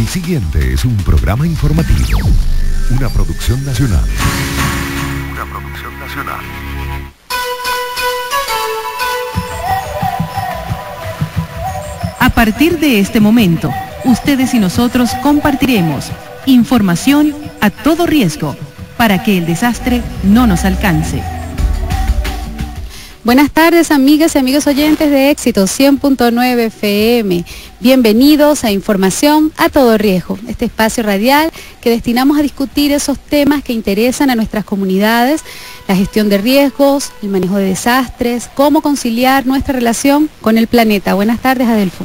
El siguiente es un programa informativo, una producción nacional. Una producción nacional. A partir de este momento, ustedes y nosotros compartiremos información a todo riesgo para que el desastre no nos alcance. Buenas tardes, amigas y amigos oyentes de Éxito 100.9 FM. Bienvenidos a Información a todo riesgo, este espacio radial que destinamos a discutir esos temas que interesan a nuestras comunidades, la gestión de riesgos, el manejo de desastres, cómo conciliar nuestra relación con el planeta. Buenas tardes, Adelfo.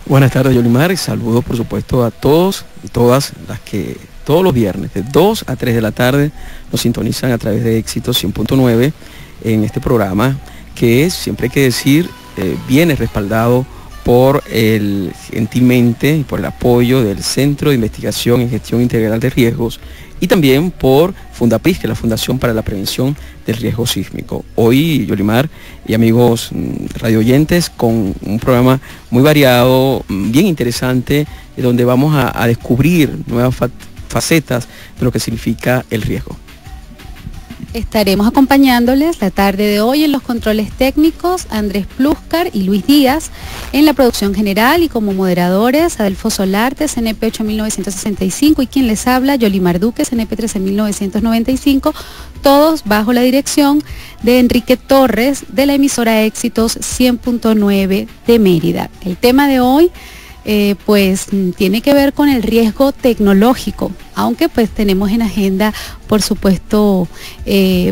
Buenas tardes, Yolimar, y saludos por supuesto a todos y todas las que todos los viernes de 2 a 3 de la tarde nos sintonizan a través de Éxito 100.9 en este programa que siempre hay que decir viene respaldado por gentilmente y por el apoyo del Centro de Investigación y Gestión Integral de Riesgos y también por Fundapris, que es la Fundación para la Prevención del Riesgo Sísmico. Hoy, Yolimar y amigos radioyentes, con un programa muy variado, bien interesante, donde vamos a descubrir nuevas facetas de lo que significa el riesgo. Estaremos acompañándoles la tarde de hoy en los controles técnicos Andrés Pluscar y Luis Díaz, en la producción general y como moderadores Adelfo Solarte, CNP 8.965, y quien les habla, Yolimar Duque, CNP 13.995, todos bajo la dirección de Enrique Torres de la emisora Éxitos 100.9 de Mérida. El tema de hoy pues tiene que ver con el riesgo tecnológico, aunque pues tenemos en agenda, por supuesto,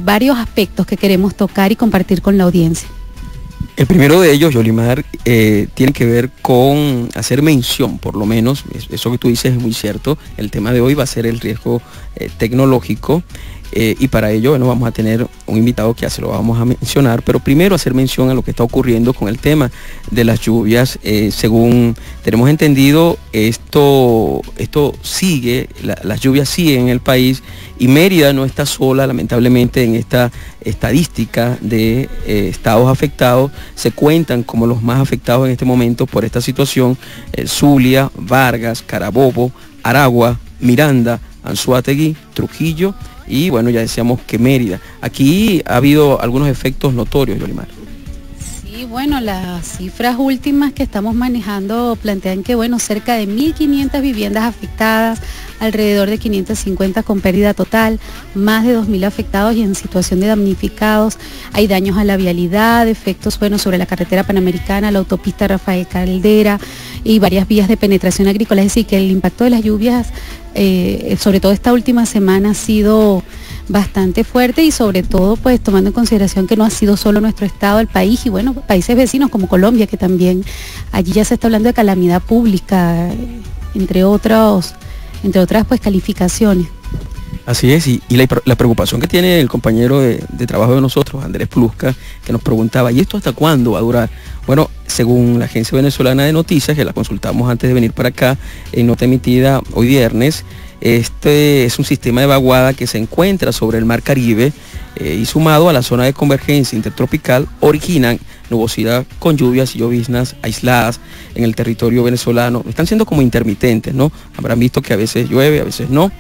varios aspectos que queremos tocar y compartir con la audiencia. El primero de ellos, Yolimar, tiene que ver con hacer mención, por lo menos, eso que tú dices es muy cierto, el tema de hoy va a ser el riesgo tecnológico. Y para ello, bueno, vamos a tener un invitado que ya se lo vamos a mencionar, pero primero hacer mención a lo que está ocurriendo con el tema de las lluvias. Según tenemos entendido, esto sigue, las lluvias siguen en el país y Mérida no está sola, lamentablemente, en esta estadística de estados afectados. Se cuentan como los más afectados en este momento por esta situación: Zulia, Vargas, Carabobo, Aragua, Miranda, Anzoátegui, Trujillo y bueno, ya decíamos que Mérida. Aquí ha habido algunos efectos notorios, Yolimar. Sí, bueno, las cifras últimas que estamos manejando plantean que, bueno, cerca de 1.500 viviendas afectadas, alrededor de 550 con pérdida total, más de 2.000 afectados y en situación de damnificados. Hay daños a la vialidad, efectos, bueno, sobre la carretera panamericana, la autopista Rafael Caldera y varias vías de penetración agrícola. Es decir, que el impacto de las lluvias, sobre todo esta última semana, ha sido bastante fuerte y sobre todo pues tomando en consideración que no ha sido solo nuestro estado, el país y bueno, países vecinos como Colombia, que también allí ya se está hablando de calamidad pública, entre otras pues calificaciones. Así es, y la preocupación que tiene el compañero de trabajo de nosotros, Andrés Pluscar, que nos preguntaba, ¿y esto hasta cuándo va a durar? Bueno, según la Agencia Venezolana de Noticias, que la consultamos antes de venir para acá, en nota emitida hoy viernes, este es un sistema de vaguada que se encuentra sobre el Mar Caribe y sumado a la zona de convergencia intertropical, originan nubosidad con lluvias y lloviznas aisladas en el territorio venezolano. Están siendo como intermitentes, ¿no? Habrán visto que a veces llueve, a veces no.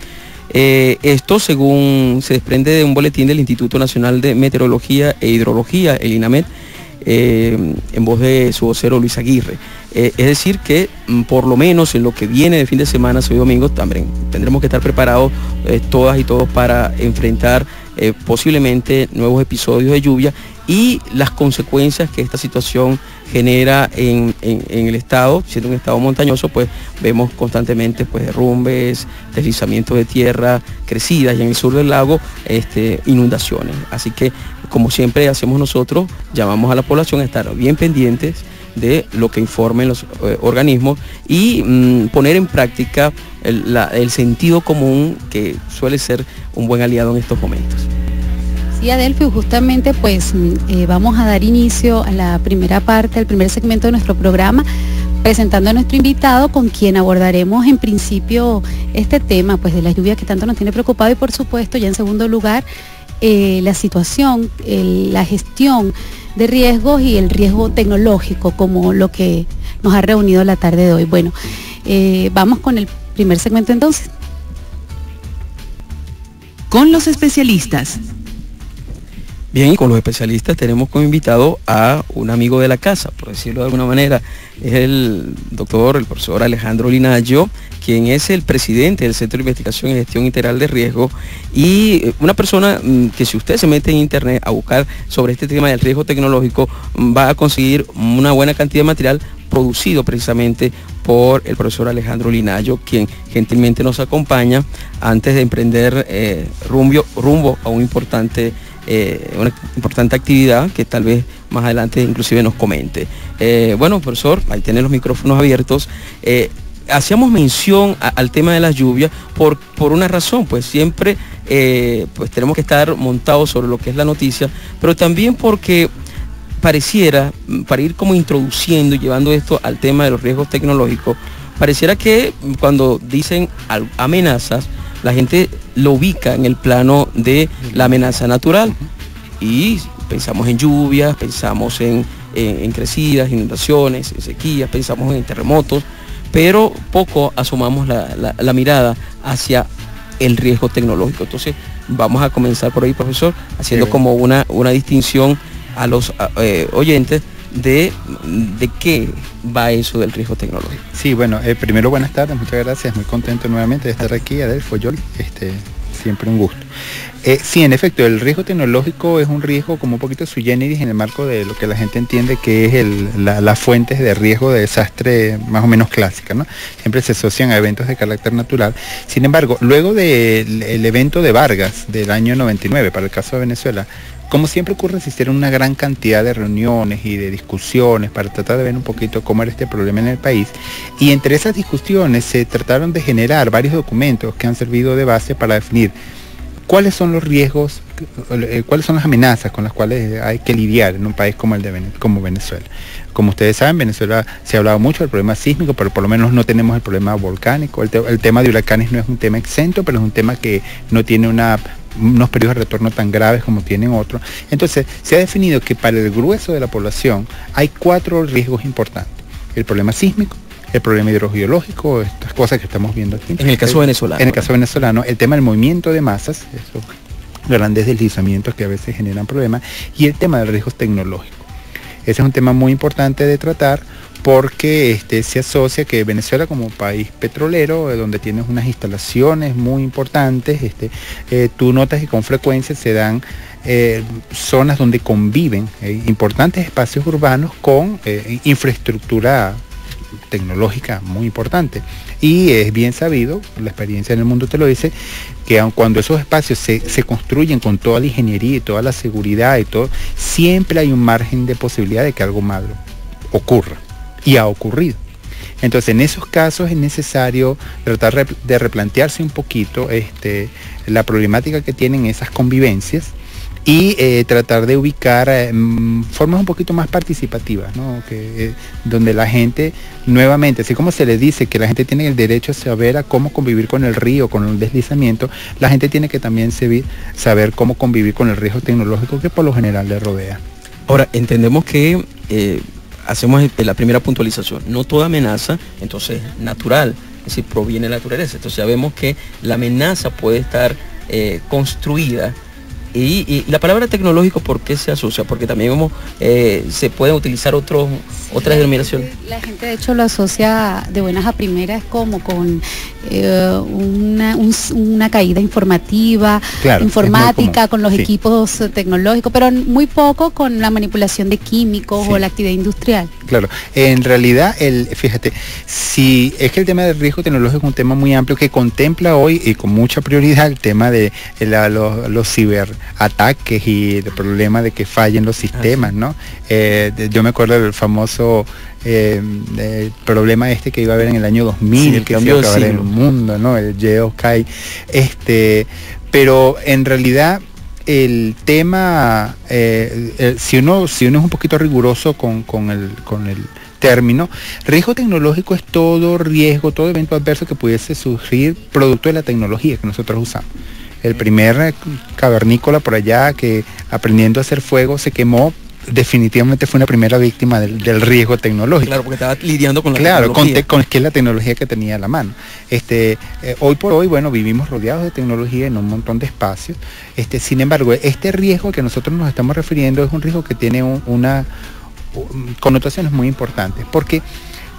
Esto, según se desprende de un boletín del Instituto Nacional de Meteorología e Hidrología, el INAMED, en voz de su vocero Luis Aguirre. Es decir que por lo menos en lo que viene de fin de semana, sábado y domingo, también tendremos que estar preparados todas y todos para enfrentar posiblemente nuevos episodios de lluvia y las consecuencias que esta situación genera en el estado. Siendo un estado montañoso, pues vemos constantemente pues derrumbes, deslizamientos de tierra, crecidas, y en el sur del lago inundaciones. Así que, como siempre hacemos nosotros, llamamos a la población a estar bien pendientes de lo que informen los organismos y poner en práctica el sentido común, que suele ser un buen aliado en estos momentos. Sí, Adelfo, justamente pues vamos a dar inicio a la primera parte, al primer segmento de nuestro programa, presentando a nuestro invitado, con quien abordaremos en principio este tema pues de las lluvias que tanto nos tiene preocupado y por supuesto ya en segundo lugar la situación, la gestión de riesgos y el riesgo tecnológico como lo que nos ha reunido la tarde de hoy. Bueno, vamos con el primer segmento entonces. Con los especialistas. Bien, y con los especialistas tenemos como invitado a un amigo de la casa, por decirlo de alguna manera. Es el profesor Alejandro Linaggio, quien es el presidente del Centro de Investigación y Gestión Integral de Riesgo, y una persona que, si usted se mete en internet a buscar sobre este tema del riesgo tecnológico, va a conseguir una buena cantidad de material producido precisamente por el profesor Alejandro Linaggio, quien gentilmente nos acompaña antes de emprender rumbo a una importante actividad que tal vez más adelante inclusive nos comente. Bueno, profesor, ahí tiene los micrófonos abiertos. Hacíamos mención al tema de las lluvias por una razón, pues siempre pues tenemos que estar montados sobre lo que es la noticia, pero también porque pareciera, para ir como introduciendo y llevando esto al tema de los riesgos tecnológicos, pareciera que cuando dicen amenazas, la gente lo ubica en el plano de la amenaza natural y pensamos en lluvias, pensamos en crecidas, inundaciones, en sequías, pensamos en terremotos, pero poco asomamos la mirada hacia el riesgo tecnológico. Entonces vamos a comenzar por ahí, profesor, haciendo como una distinción a los oyentes de qué va eso del riesgo tecnológico. Sí, bueno, primero buenas tardes, muchas gracias, muy contento nuevamente de estar aquí, Adelfo, Yoli, siempre un gusto. Sí, en efecto, el riesgo tecnológico es un riesgo como un poquito sui generis en el marco de lo que la gente entiende que es las fuentes de riesgo de desastre más o menos clásicas, ¿no? Siempre se asocian a eventos de carácter natural. Sin embargo, luego del evento de Vargas del año 99, para el caso de Venezuela, como siempre ocurre, se hicieron una gran cantidad de reuniones y de discusiones para tratar de ver un poquito cómo era este problema en el país, y entre esas discusiones se trataron de generar varios documentos que han servido de base para definir cuáles son los riesgos, cuáles son las amenazas con las cuales hay que lidiar en un país como como Venezuela. Como ustedes saben, Venezuela se ha hablado mucho del problema sísmico, pero por lo menos no tenemos el problema volcánico. El tema de huracanes no es un tema exento, pero es un tema que no tiene unos periodos de retorno tan graves como tienen otros. Entonces, se ha definido que para el grueso de la población hay 4 riesgos importantes: el problema sísmico, el problema hidrogeológico, estas cosas que estamos viendo aquí. En el caso venezolano. En el caso venezolano, el tema del movimiento de masas, esos grandes deslizamientos que a veces generan problemas, y el tema del riesgo tecnológico. Ese es un tema muy importante de tratar porque se asocia que Venezuela, como país petrolero, donde tienes unas instalaciones muy importantes, tú notas que con frecuencia se dan zonas donde conviven importantes espacios urbanos con infraestructura tecnológica muy importante. Y es bien sabido, la experiencia en el mundo te lo dice, que aun cuando esos espacios se construyen con toda la ingeniería y toda la seguridad y todo, siempre hay un margen de posibilidad de que algo malo ocurra, y ha ocurrido. Entonces, en esos casos es necesario tratar de replantearse un poquito la problemática que tienen esas convivencias y tratar de ubicar formas un poquito más participativas, ¿no? Donde la gente, nuevamente, así como se le dice que la gente tiene el derecho a saber a cómo convivir con el río, con el deslizamiento, la gente tiene que también saber cómo convivir con el riesgo tecnológico que por lo general le rodea. Ahora, entendemos que hacemos la primera puntualización: no toda amenaza entonces natural, es decir, proviene de la naturaleza. Entonces ya vemos que la amenaza puede estar construida. Y la palabra tecnológico, ¿por qué se asocia? Porque también se pueden utilizar otras denominaciones. La gente de hecho lo asocia de buenas a primeras como con una caída informativa, claro, informática, con los equipos tecnológicos, pero muy poco con la manipulación de químicos o la actividad industrial. Claro, en realidad, fíjate, si es que el tema del riesgo tecnológico es un tema muy amplio que contempla hoy y con mucha prioridad el tema de los ciberataques y el problema de que fallen los sistemas, ¿no? Yo me acuerdo del famoso el problema que iba a haber en el año 2000, sí, que iba a acabar el mundo, ¿no? El Geosky, pero en realidad el tema, si uno es un poquito riguroso con el término, riesgo tecnológico es todo riesgo, todo evento adverso que pudiese surgir producto de la tecnología que nosotros usamos. El primer cavernícola por allá que aprendiendo a hacer fuego se quemó definitivamente fue una primera víctima del riesgo tecnológico. Claro, porque estaba lidiando con la tecnología. Con que es la tecnología que tenía a la mano. Hoy por hoy, bueno, vivimos rodeados de tecnología en un montón de espacios. Sin embargo, este riesgo que nosotros nos estamos refiriendo es un riesgo que tiene una connotaciones muy importantes, porque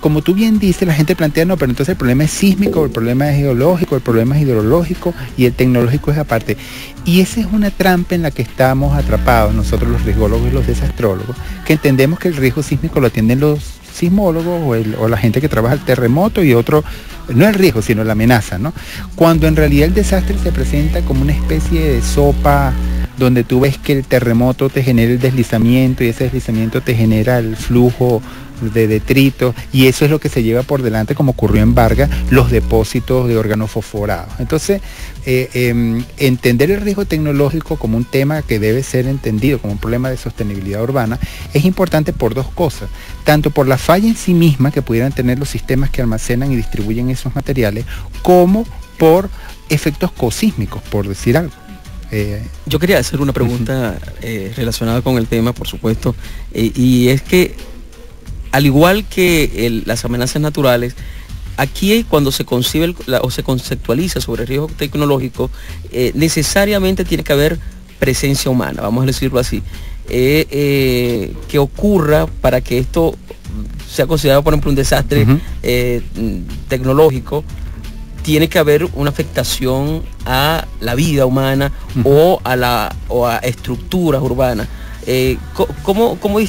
como tú bien dices, la gente plantea, no, pero entonces el problema es sísmico, el problema es geológico, el problema es hidrológico y el tecnológico es aparte. Y esa es una trampa en la que estamos atrapados nosotros los riesgólogos y los desastrólogos, que entendemos que el riesgo sísmico lo atienden los sismólogos o la gente que trabaja el terremoto y otro, no el riesgo, sino la amenaza, ¿no? Cuando en realidad el desastre se presenta como una especie de sopa donde tú ves que el terremoto te genera el deslizamiento y ese deslizamiento te genera el flujo de detritos y eso es lo que se lleva por delante, como ocurrió en Vargas, los depósitos de órganos fosforados. Entonces, entender el riesgo tecnológico como un tema que debe ser entendido como un problema de sostenibilidad urbana es importante por dos cosas, tanto por la falla en sí misma que pudieran tener los sistemas que almacenan y distribuyen esos materiales, como por efectos cosísmicos, por decir algo. Yo quería hacer una pregunta relacionada con el tema, por supuesto, y es que al igual que las amenazas naturales, aquí cuando se concibe o se conceptualiza sobre el riesgo tecnológico, necesariamente tiene que haber presencia humana, vamos a decirlo así, que ocurra para que esto sea considerado, por ejemplo, un desastre tecnológico. Tiene que haber una afectación a la vida humana o a estructuras urbanas. ¿Cómo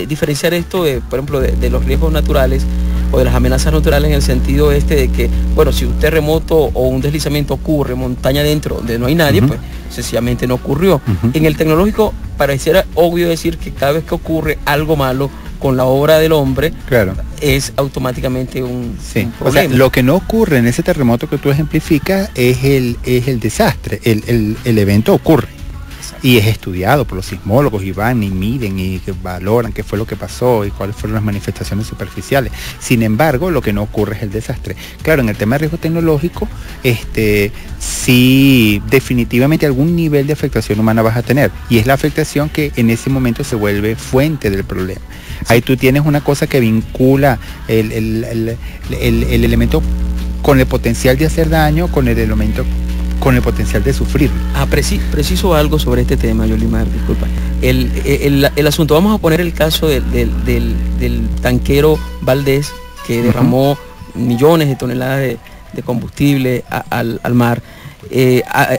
diferenciar esto, por ejemplo, de los riesgos naturales o de las amenazas naturales, en el sentido de que, bueno, si un terremoto o un deslizamiento ocurre montaña adentro donde no hay nadie, pues sencillamente no ocurrió? En el tecnológico pareciera obvio decir que cada vez que ocurre algo malo con la obra del hombre, claro, es automáticamente un problema. O sea, lo que no ocurre en ese terremoto que tú ejemplificas es el desastre, el evento ocurre. Y es estudiado por los sismólogos y van y miden y valoran qué fue lo que pasó y cuáles fueron las manifestaciones superficiales. Sin embargo, lo que no ocurre es el desastre. Claro, en el tema de riesgo tecnológico, sí, definitivamente algún nivel de afectación humana vas a tener. Y es la afectación que en ese momento se vuelve fuente del problema. Ahí tú tienes una cosa que vincula el elemento con el potencial de hacer daño, con el elemento con el potencial de sufrir. Preciso algo sobre este tema, Yolimar, disculpa. El asunto, vamos a poner el caso del tanquero Valdés, que derramó millones de toneladas de combustible al mar.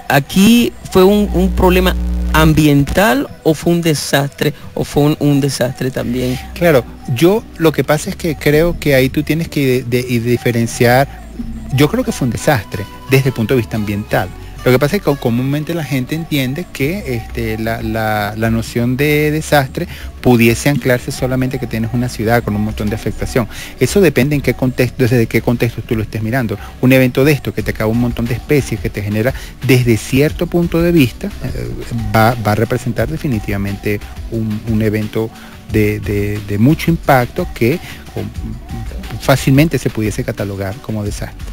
¿Aquí fue un problema ambiental o fue un desastre o fue un desastre también? Claro, yo lo que pasa es que creo que ahí tú tienes que diferenciar. Yo creo que fue un desastre desde el punto de vista ambiental. Lo que pasa es que comúnmente la gente entiende que la noción de desastre pudiese anclarse solamente que tienes una ciudad con un montón de afectación. Eso depende en qué contexto, desde qué contexto tú lo estés mirando. Un evento de esto que te acaba un montón de especies, que te genera desde cierto punto de vista, va a representar definitivamente un evento de mucho impacto que fácilmente se pudiese catalogar como desastre.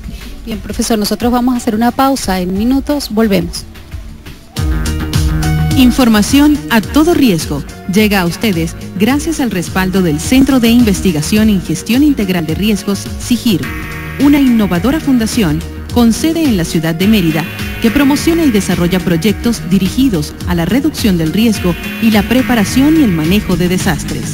Bien, profesor, nosotros vamos a hacer una pausa, en minutos volvemos. Información a todo riesgo llega a ustedes gracias al respaldo del Centro de Investigación en Gestión Integral de Riesgos, CIGIR, una innovadora fundación con sede en la ciudad de Mérida que promociona y desarrolla proyectos dirigidos a la reducción del riesgo y la preparación y el manejo de desastres.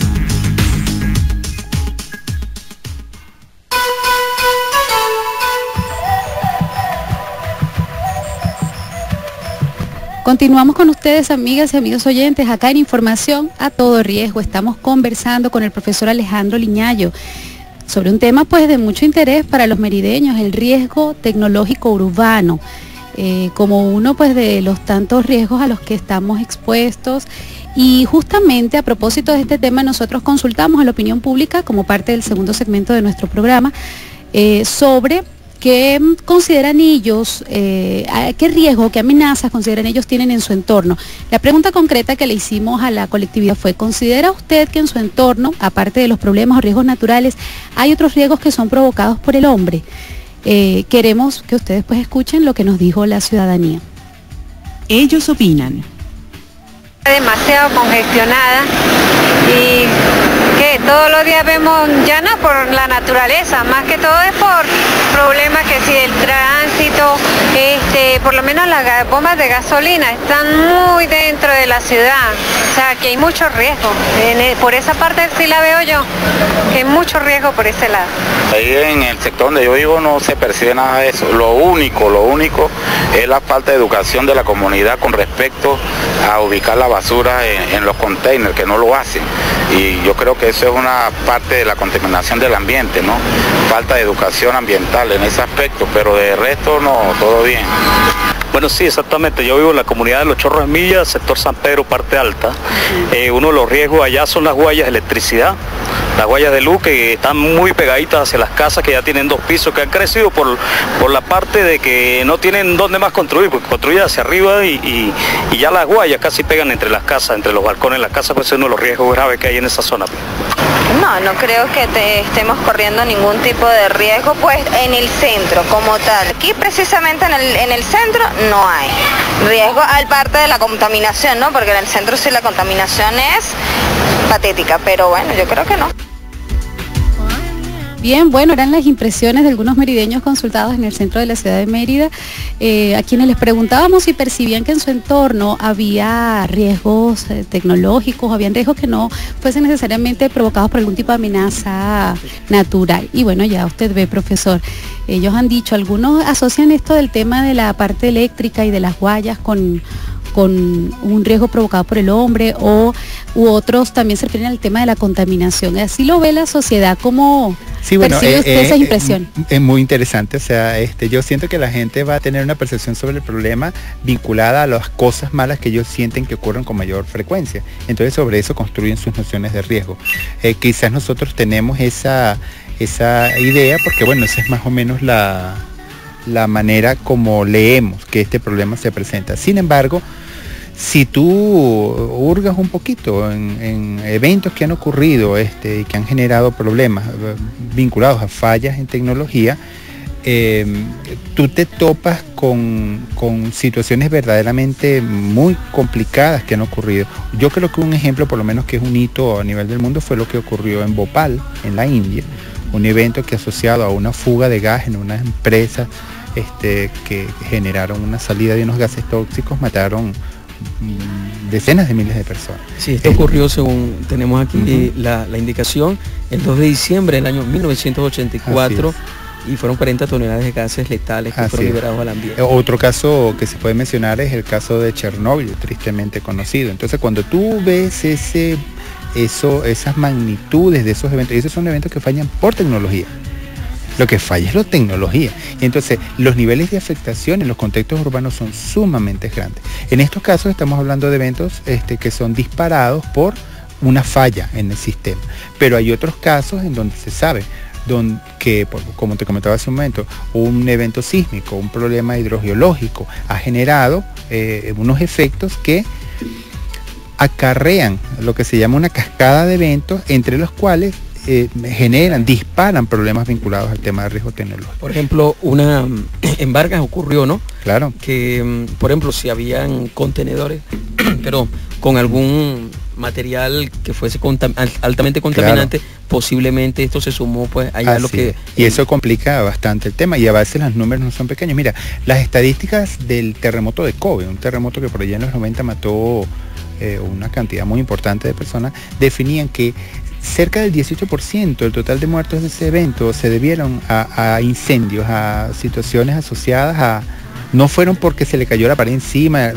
Continuamos con ustedes, amigas y amigos oyentes, acá en Información a todo riesgo. Estamos conversando con el profesor Alejandro Liñayo sobre un tema pues de mucho interés para los merideños, el riesgo tecnológico urbano, como uno pues de los tantos riesgos a los que estamos expuestos. Y justamente a propósito de este tema, nosotros consultamos a la opinión pública como parte del segundo segmento de nuestro programa sobre ¿qué consideran ellos, qué riesgo, qué amenazas consideran ellos tienen en su entorno? La pregunta concreta que le hicimos a la colectividad fue: ¿considera usted que en su entorno, aparte de los problemas o riesgos naturales, hay otros riesgos que son provocados por el hombre? Queremos que ustedes pues escuchen lo que nos dijo la ciudadanía. Ellos opinan. Demasiado congestionada y que todos los días vemos, ya no por la naturaleza, más que todo es por problemas que si el tránsito, por lo menos las bombas de gasolina están muy dentro de la ciudad, o sea que hay mucho riesgo, por esa parte sí la veo yo, que hay mucho riesgo por ese lado. Ahí en el sector donde yo vivo no se percibe nada de eso, lo único es la falta de educación de la comunidad con respecto a ubicar la basura en los containers, que no lo hacen, y yo creo que eso es una parte de la contaminación del ambiente, ¿no? Falta de educación ambiental en ese aspecto, pero de resto no, todo bien. Bueno, sí, exactamente. Yo vivo en la comunidad de Los Chorros de Milla, sector San Pedro, parte alta. Uno de los riesgos allá son las huellas de electricidad, las huellas de luz que están muy pegaditas hacia las casas que ya tienen 2 pisos, que han crecido por la parte de que no tienen dónde más construir, porque construyen hacia arriba y ya las huellas casi pegan entre las casas, entre los balcones de las casas, pues es uno de los riesgos graves que hay en esa zona. No creo que estemos corriendo ningún tipo de riesgo, pues en el centro como tal. Aquí precisamente en el centro no hay riesgo, al parte de la contaminación, ¿no? Porque en el centro sí la contaminación es patética, pero bueno, yo creo que no. Bien, bueno, eran las impresiones de algunos merideños consultados en el centro de la ciudad de Mérida, a quienes les preguntábamos si percibían que en su entorno había riesgos tecnológicos, habían riesgos que no fuesen necesariamente provocados por algún tipo de amenaza natural. Y bueno, ya usted ve, profesor, ellos han dicho, algunos asocian esto del tema de la parte eléctrica y de las huellas con un riesgo provocado por el hombre, u otros también se refieren al tema de la contaminación. Así lo ve la sociedad, ¿cómo percibe usted esa impresión? Es muy interesante, o sea, yo siento que la gente va a tener una percepción sobre el problema vinculada a las cosas malas que ellos sienten que ocurren con mayor frecuencia. Entonces sobre eso construyen sus nociones de riesgo. Quizás nosotros tenemos esa idea porque bueno, esa es más o menos la manera como leemos que este problema se presenta. Sin embargo, si tú hurgas un poquito en eventos que han ocurrido y que han generado problemas vinculados a fallas en tecnología, tú te topas con situaciones verdaderamente muy complicadas que han ocurrido. Yo creo que un ejemplo, por lo menos que es un hito a nivel del mundo, fue lo que ocurrió en Bhopal, en la India, un evento que asociado a una fuga de gas en una empresa que generaron una salida de unos gases tóxicos, mataron decenas de miles de personas. Sí, esto ocurrió, según tenemos aquí la indicación, el 2 de diciembre del año 1984, y fueron 40 toneladas de gases letales que fueron liberados al ambiente. Otro caso que se puede mencionar es el caso de Chernóbil, tristemente conocido. Entonces cuando tú ves esas magnitudes de esos eventos, y esos son eventos que fallan por tecnología. Lo que falla es la tecnología. Y entonces los niveles de afectación en los contextos urbanos son sumamente grandes. En estos casos estamos hablando de eventos que son disparados por una falla en el sistema. Pero hay otros casos en donde se sabe que, como te comentaba hace un momento, un evento sísmico, un problema hidrogeológico ha generado unos efectos que acarrean lo que se llama una cascada de eventos, entre los cuales disparan problemas vinculados al tema de riesgo tecnológico. Por ejemplo, en Vargas ocurrió, ¿no? Claro. Que, por ejemplo, si habían contenedores, pero con algún material que fuese altamente contaminante, posiblemente esto se sumó pues allá lo que... Y eso complica bastante el tema, y a veces los números no son pequeños. Mira, las estadísticas del terremoto de Kobe, un terremoto que por allá en los 90 mató una cantidad muy importante de personas, definían que cerca del 18% del total de muertos de ese evento se debieron a incendios, a situaciones asociadas a... No fueron porque se le cayó la pared encima,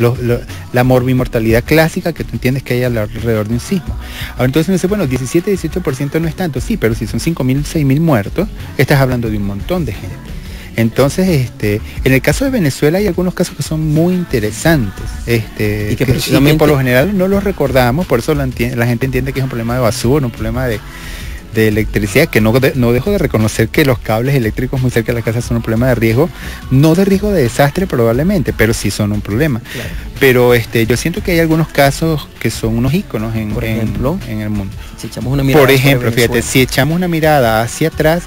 la morbimortalidad clásica que tú entiendes que hay alrededor de un sismo. Ahora entonces uno dice, bueno, 17-18% no es tanto, sí, pero si son 5.000, 6.000 muertos, estás hablando de un montón de gente. Entonces, en el caso de Venezuela hay algunos casos que son muy interesantes, y que por lo general no los recordamos, por eso la gente entiende que es un problema de basura, un problema de electricidad, que no dejo de reconocer que los cables eléctricos muy cerca de la casa son un problema de riesgo, no de riesgo de desastre probablemente, pero sí son un problema. Claro. Pero yo siento que hay algunos casos que son unos íconos en el mundo. Si echamos una mirada, por ejemplo, fíjate, si echamos una mirada hacia atrás,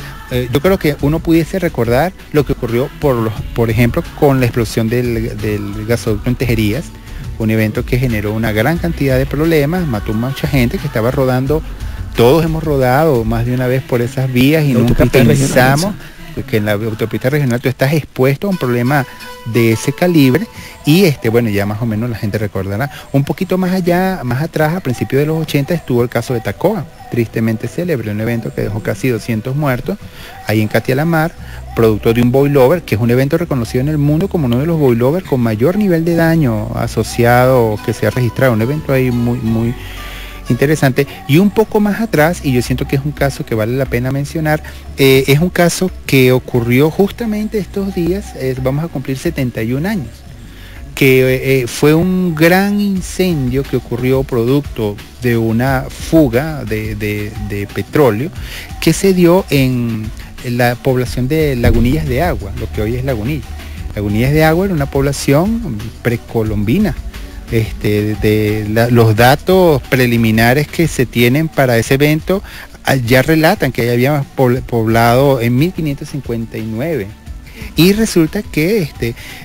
yo creo que uno pudiese recordar lo que ocurrió, por ejemplo, con la explosión del gasoducto en Tejerías, un evento que generó una gran cantidad de problemas, mató mucha gente que estaba rodando. Todos hemos rodado más de una vez por esas vías y nunca pensamos que en la autopista regional tú estás expuesto a un problema de ese calibre. Y bueno, ya más o menos la gente recordará. Un poquito más allá, más atrás, a principios de los 80 estuvo el caso de Tacóa, tristemente célebre, un evento que dejó casi 200 muertos ahí en Catialamar, producto de un boilover, que es un evento reconocido en el mundo como uno de los boilovers con mayor nivel de daño asociado que se ha registrado. Un evento ahí muy interesante. Y un poco más atrás, y yo siento que es un caso que vale la pena mencionar, es un caso que ocurrió justamente estos días, vamos a cumplir 71 años, que fue un gran incendio que ocurrió producto de una fuga de petróleo que se dio en la población de Lagunillas de Agua, lo que hoy es Lagunilla. Lagunillas de Agua era una población precolombina. Los datos preliminares que se tienen para ese evento ya relatan que había poblado en 1559 y resulta que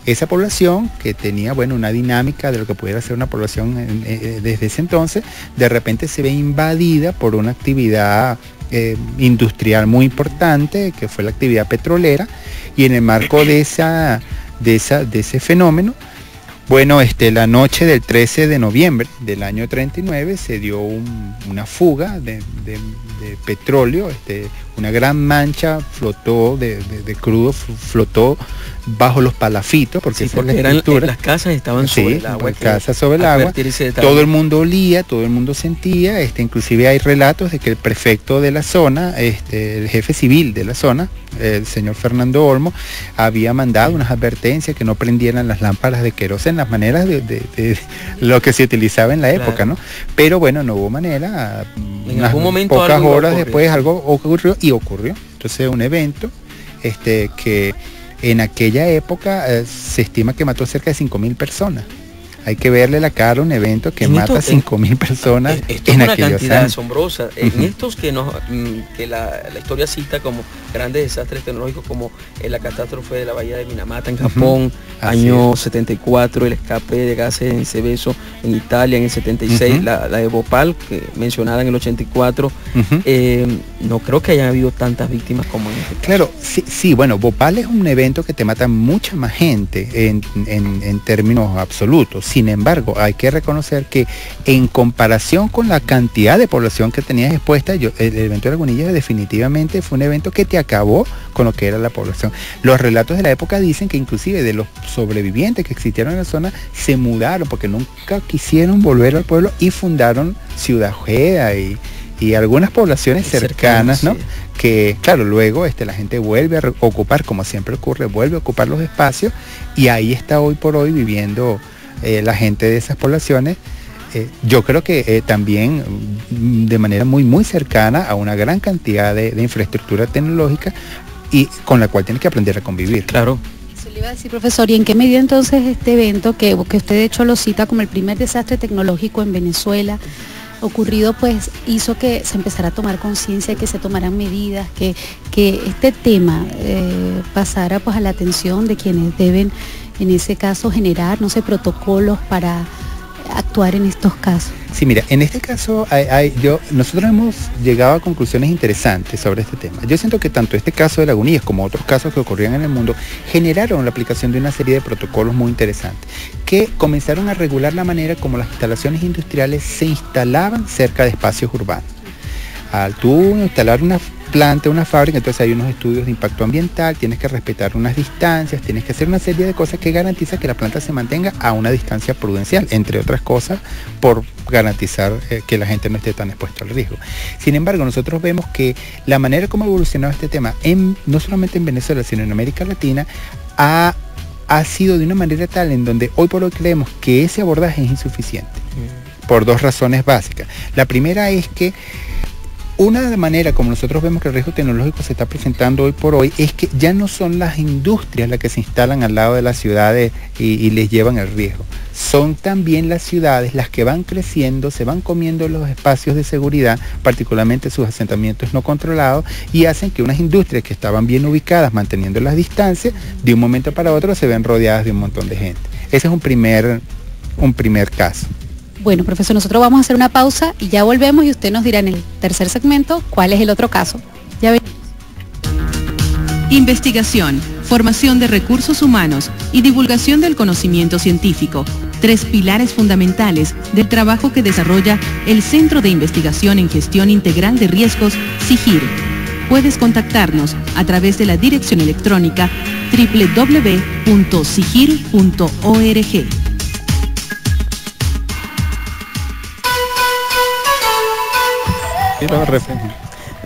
esa población que tenía una dinámica de lo que pudiera ser una población desde ese entonces, de repente se ve invadida por una actividad industrial muy importante, que fue la actividad petrolera, y en el marco de ese fenómeno, la noche del 13 de noviembre del año 39 se dio una fuga de petróleo, una gran mancha flotó de crudo, flotó bajo los palafitos, porque las casas estaban sobre el agua. Casas sobre el agua, todo el mundo olía, todo el mundo sentía, inclusive hay relatos de que el prefecto de la zona, el jefe civil de la zona, el señor Fernando Olmo, había mandado unas advertencias que no prendieran las lámparas de queroseno, las maneras de lo que se utilizaba en la época, ¿no? Pero bueno, no hubo manera, en algún momento pocas horas después algo ocurrió. Entonces un evento que en aquella época se estima que mató cerca de 5.000 personas. Hay que verle la cara a un evento que mata 5.000 personas en aquellos años. Es una cantidad asombrosa. En estos que la historia cita como grandes desastres tecnológicos, como la catástrofe de la bahía de Minamata en Japón, año 74, el escape de gases en Seveso en Italia en el 76, la de Bhopal, que mencionada en el 84, no creo que haya habido tantas víctimas como en este caso. Claro, sí, bueno, Bhopal es un evento que te mata mucha más gente en términos absolutos. Sin embargo, hay que reconocer que en comparación con la cantidad de población que tenías expuesta, el evento de Lagunillas definitivamente fue un evento que te acabó con lo que era la población. Los relatos de la época dicen que inclusive de los sobrevivientes que existieron en la zona se mudaron porque nunca quisieron volver al pueblo y fundaron Ciudad Ojeda y algunas poblaciones cercanas, ¿no? Sí. Que claro, luego la gente vuelve a ocupar, como siempre ocurre, vuelve a ocupar los espacios y ahí está hoy por hoy viviendo la gente de esas poblaciones. Yo creo que también de manera muy cercana a una gran cantidad de infraestructura tecnológica y con la cual tiene que aprender a convivir. Claro. Eso le iba a decir, profesor, ¿y en qué medida entonces este evento, que usted de hecho lo cita como el primer desastre tecnológico en Venezuela ocurrido, pues hizo que se empezara a tomar conciencia, que se tomaran medidas, que este tema pasara pues a la atención de quienes deben en ese caso generar, no sé, protocolos para actuar en estos casos? Sí, mira, en este caso nosotros hemos llegado a conclusiones interesantes sobre este tema. Yo siento que tanto este caso de Lagunillas como otros casos que ocurrían en el mundo generaron la aplicación de una serie de protocolos muy interesantes que comenzaron a regular la manera como las instalaciones industriales se instalaban cerca de espacios urbanos. Al tú instalar una planta, una fábrica, entonces hay unos estudios de impacto ambiental, tienes que respetar unas distancias, tienes que hacer una serie de cosas que garantiza que la planta se mantenga a una distancia prudencial, entre otras cosas, por garantizar que la gente no esté tan expuesta al riesgo. Sin embargo, nosotros vemos que la manera como ha evolucionado este tema, no solamente en Venezuela, sino en América Latina, ha sido de una manera tal en donde hoy por hoy creemos que ese abordaje es insuficiente, por dos razones básicas. La primera es que una manera como nosotros vemos que el riesgo tecnológico se está presentando hoy por hoy es que ya no son las industrias las que se instalan al lado de las ciudades y les llevan el riesgo. Son también las ciudades las que van creciendo, se van comiendo los espacios de seguridad, particularmente sus asentamientos no controlados, y hacen que unas industrias que estaban bien ubicadas, manteniendo las distancias, de un momento para otro se ven rodeadas de un montón de gente. Ese es un primer un primer caso. Bueno, profesor, nosotros vamos a hacer una pausa y ya volvemos y usted nos dirá en el tercer segmento cuál es el otro caso. Ya venimos. Investigación, formación de recursos humanos y divulgación del conocimiento científico. 3 pilares fundamentales del trabajo que desarrolla el Centro de Investigación en Gestión Integral de Riesgos, SIGIR. Puedes contactarnos a través de la dirección electrónica www.sigir.org.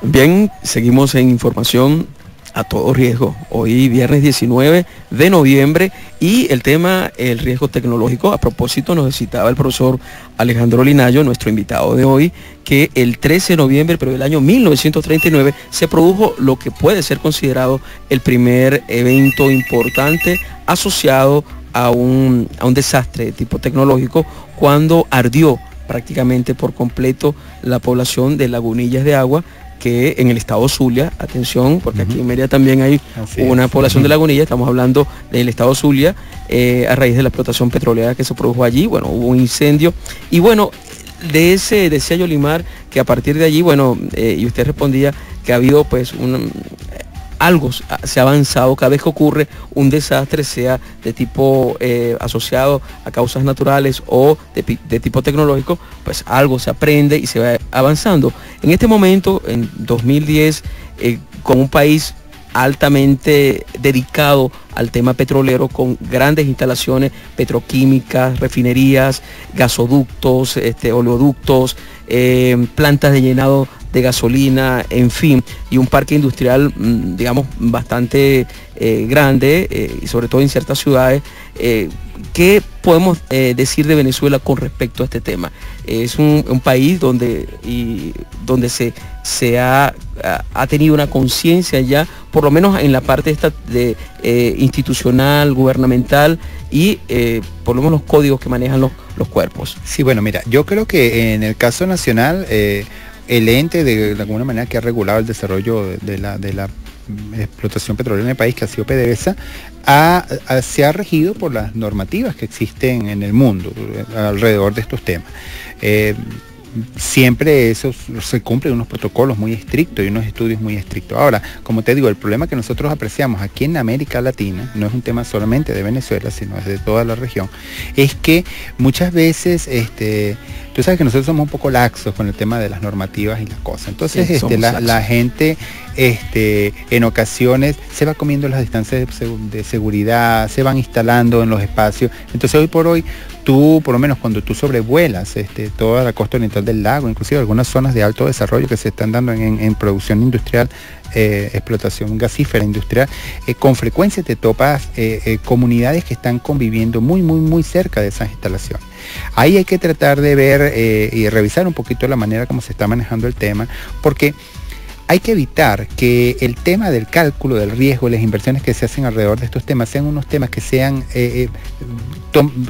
Bien, seguimos en información a todo riesgo. Hoy viernes 19 de noviembre y el tema, el riesgo tecnológico. A propósito, nos citaba el profesor Alejandro Linayo, nuestro invitado de hoy, que el 13 de noviembre, pero del año 1939, se produjo lo que puede ser considerado el primer evento importante asociado a un desastre de tipo tecnológico, cuando ardió prácticamente por completo la población de Lagunillas de Agua, que en el estado Zulia, atención, porque aquí en Mérida también hay una población de Lagunillas, estamos hablando del estado Zulia, a raíz de la explotación petrolera que se produjo allí. Bueno, hubo un incendio, y bueno, decía Yolimar que a partir de allí, bueno, y usted respondía que ha habido pues algo se ha avanzado cada vez que ocurre un desastre, sea de tipo asociado a causas naturales o de tipo tecnológico, pues algo se aprende y se va avanzando. En este momento, en 2010, con un país altamente dedicado al tema petrolero, con grandes instalaciones petroquímicas, refinerías, gasoductos, oleoductos, plantas de llenado de gasolina, en fin, y un parque industrial, digamos, bastante grande, y sobre todo en ciertas ciudades. ¿Qué podemos decir de Venezuela con respecto a este tema? Es un país donde se ha tenido una conciencia ya, por lo menos en la parte institucional, gubernamental, y por lo menos los códigos que manejan los cuerpos. Sí, bueno, mira, yo creo que en el caso nacional, el ente de alguna manera que ha regulado el desarrollo de la explotación petrolera en el país, que ha sido PDVSA, se ha regido por las normativas que existen en el mundo alrededor de estos temas. Siempre eso se cumple unos protocolos muy estrictos y unos estudios muy estrictos. Ahora, como te digo, el problema que nosotros apreciamos aquí en América Latina, no es un tema solamente de Venezuela, sino es de toda la región, es que muchas veces, tú sabes que nosotros somos un poco laxos con el tema de las normativas y las cosas. Entonces, sí, la gente en ocasiones se va comiendo las distancias de seguridad, se van instalando en los espacios. Entonces, hoy por hoy, tú, por lo menos cuando tú sobrevuelas toda la costa oriental del lago, inclusive algunas zonas de alto desarrollo que se están dando en producción industrial, explotación gasífera industrial, con frecuencia te topas comunidades que están conviviendo muy cerca de esas instalaciones. Ahí hay que tratar de ver y revisar un poquito la manera como se está manejando el tema, porque hay que evitar que el tema del cálculo del riesgo y las inversiones que se hacen alrededor de estos temas sean unos temas que sean,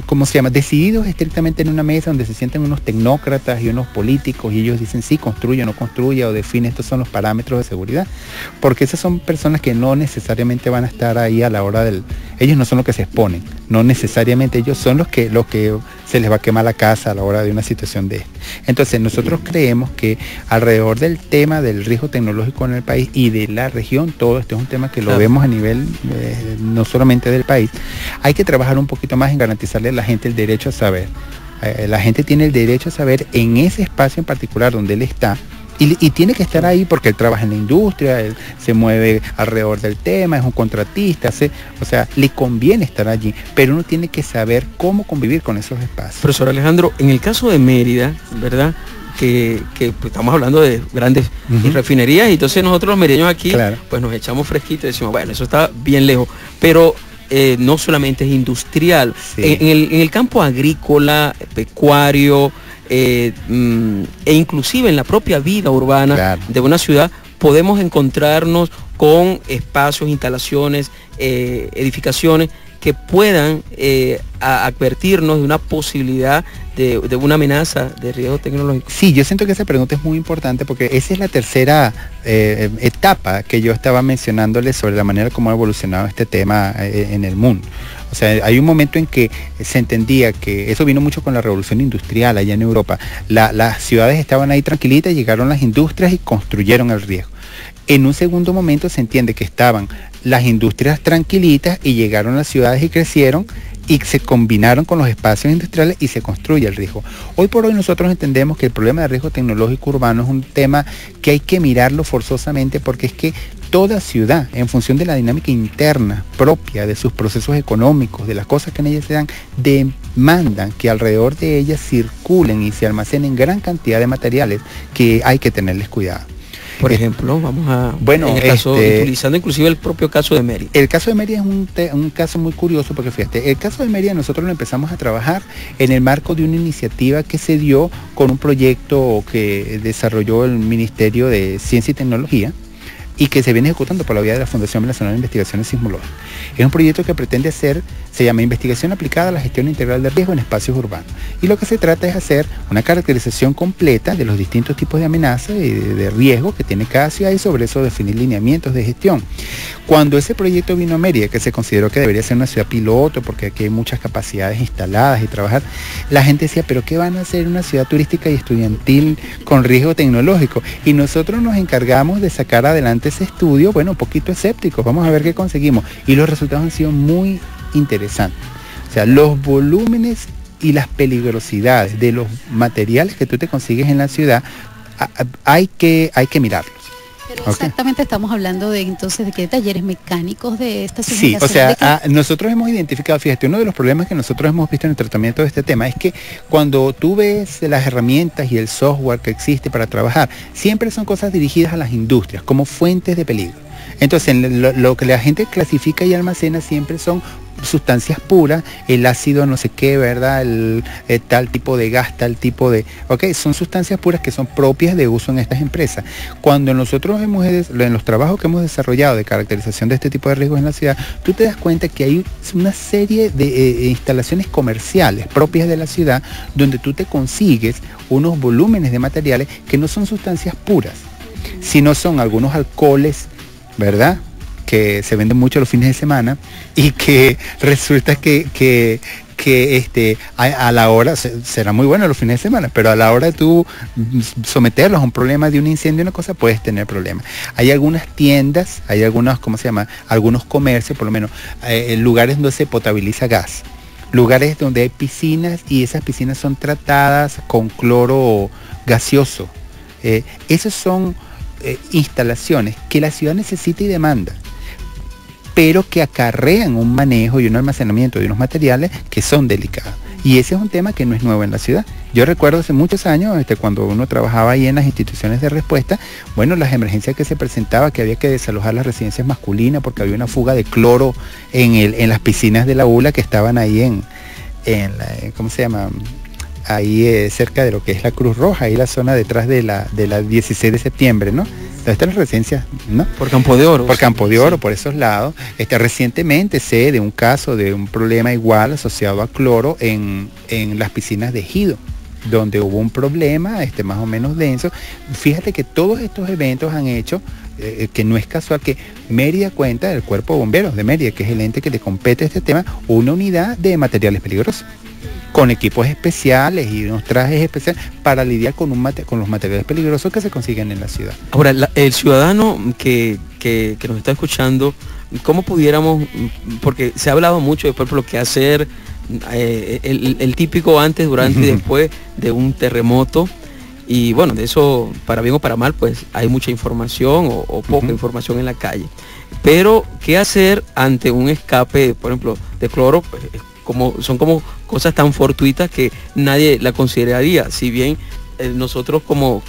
¿cómo se llama?, decididos estrictamente en una mesa donde se sienten unos tecnócratas y unos políticos y ellos dicen sí, construye o no construye, o define estos son los parámetros de seguridad, porque esas son personas que no necesariamente van a estar ahí a la hora ellos no son los que se exponen, no necesariamente ellos son los que se les va a quemar la casa a la hora de una situación de esta. Entonces nosotros creemos que alrededor del tema del riesgo tecnológico en el país y de la región, todo esto es un tema que lo vemos a nivel no solamente del país, hay que trabajar un poquito más en garantizarle a la gente el derecho a saber. La gente tiene el derecho a saber en ese espacio en particular donde él está, y tiene que estar ahí porque él trabaja en la industria, él se mueve alrededor del tema, es un contratista, o sea, le conviene estar allí, pero uno tiene que saber cómo convivir con esos espacios. Profesor Alejandro, en el caso de Mérida, ¿verdad?, que pues, estamos hablando de grandes refinerías, y entonces nosotros los merideños aquí, pues nos echamos fresquitos y decimos, bueno, eso está bien lejos, pero no solamente es industrial, en el campo agrícola, pecuario, e inclusive en la propia vida urbana de una ciudad, podemos encontrarnos con espacios, instalaciones, edificaciones que puedan advertirnos de una posibilidad de una amenaza de riesgo tecnológico? Sí, yo siento que esa pregunta es muy importante porque esa es la tercera etapa que yo estaba mencionándoles sobre la manera como ha evolucionado este tema en el mundo. O sea, hay un momento en que se entendía que eso vino mucho con la revolución industrial allá en Europa. Las ciudades estaban ahí tranquilitas, llegaron las industrias y construyeron el riesgo. En un segundo momento se entiende que estaban las industrias tranquilitas y llegaron las ciudades y crecieron y se combinaron con los espacios industriales y se construye el riesgo. Hoy por hoy nosotros entendemos que el problema de riesgo tecnológico urbano es un tema que hay que mirarlo forzosamente porque es que toda ciudad, en función de la dinámica interna propia, de sus procesos económicos, de las cosas que en ellas se dan, demandan que alrededor de ellas circulen y se almacenen gran cantidad de materiales que hay que tenerles cuidado. Por ejemplo, vamos a... Bueno, en el caso, utilizando inclusive el propio caso de Mérida. El caso de Mérida es un caso muy curioso porque fíjate, el caso de Mérida nosotros lo empezamos a trabajar en el marco de una iniciativa que se dio con un proyecto que desarrolló el Ministerio de Ciencia y Tecnología y que se viene ejecutando por la vía de la Fundación Nacional de Investigaciones Sismológicas. Es un proyecto que pretende hacer, se llama Investigación aplicada a la gestión integral de riesgo en espacios urbanos. Y lo que se trata es hacer una caracterización completa de los distintos tipos de amenazas y de riesgo que tiene cada ciudad y sobre eso definir lineamientos de gestión. Cuando ese proyecto vino a Mérida, que se consideró que debería ser una ciudad piloto porque aquí hay muchas capacidades instaladas y trabajar, la gente decía, pero ¿qué van a hacer una ciudad turística y estudiantil con riesgo tecnológico? Y nosotros nos encargamos de sacar adelante ese estudio, bueno, un poquito escépticos, vamos a ver qué conseguimos. Y los resultados han sido muy interesantes. O sea, los volúmenes y las peligrosidades de los materiales que tú te consigues en la ciudad, hay que mirarlos. Pero exactamente estamos hablando de entonces de qué talleres mecánicos de esta Sí, o sea, nosotros hemos identificado, fíjate, uno de los problemas que nosotros hemos visto en el tratamiento de este tema es que cuando tú ves las herramientas y el software que existe para trabajar, siempre son cosas dirigidas a las industrias como fuentes de peligro. Entonces, lo que la gente clasifica y almacena siempre son sustancias puras, el ácido no sé qué, ¿verdad? El tal tipo de gas, tal tipo de... Ok, son sustancias puras que son propias de uso en estas empresas. Cuando nosotros en los trabajos que hemos desarrollado de caracterización de este tipo de riesgos en la ciudad, tú te das cuenta que hay una serie de instalaciones comerciales propias de la ciudad donde tú te consigues unos volúmenes de materiales que no son sustancias puras, sino son algunos alcoholes, ¿verdad?, que se venden mucho los fines de semana y que resulta que a la hora, será muy bueno los fines de semana, pero a la hora de tú someterlos a un problema de un incendio, una cosa, puedes tener problemas. Hay algunas tiendas, hay algunos, ¿cómo se llama?, algunos comercios, por lo menos, lugares donde se potabiliza gas, lugares donde hay piscinas y esas piscinas son tratadas con cloro gaseoso. Esas son instalaciones que la ciudad necesita y demanda, pero que acarrean un manejo y un almacenamiento de unos materiales que son delicados. Y ese es un tema que no es nuevo en la ciudad. Yo recuerdo hace muchos años, cuando uno trabajaba ahí en las instituciones de respuesta, bueno, las emergencias que se presentaba, que había que desalojar las residencias masculinas porque había una fuga de cloro en las piscinas de la ULA que estaban ahí ¿cómo se llama?, ahí cerca de lo que es la Cruz Roja, ahí la zona detrás de la 16 de septiembre, ¿no? Donde están las residencias, ¿no? Por Campo de Oro. Por Campo de Oro, sí. Por esos lados. Recientemente sé de un caso de un problema igual asociado a cloro en las piscinas de Ejido, donde hubo un problema más o menos denso. Fíjate que todos estos eventos han hecho que no es casual que Mérida cuenta, el Cuerpo de Bomberos de Mérida, que es el ente que le compete este tema, una unidad de materiales peligrosos, con equipos especiales y unos trajes especiales para lidiar con los materiales peligrosos que se consiguen en la ciudad. Ahora, el ciudadano que nos está escuchando, ¿cómo pudiéramos, porque se ha hablado mucho de, por ejemplo, qué hacer, el típico antes, durante y después de un terremoto? Y bueno, de eso, para bien o para mal, pues hay mucha información o poca información en la calle. Pero, ¿qué hacer ante un escape, por ejemplo, de cloro? Pues, son como cosas tan fortuitas que nadie la consideraría, si bien nosotros como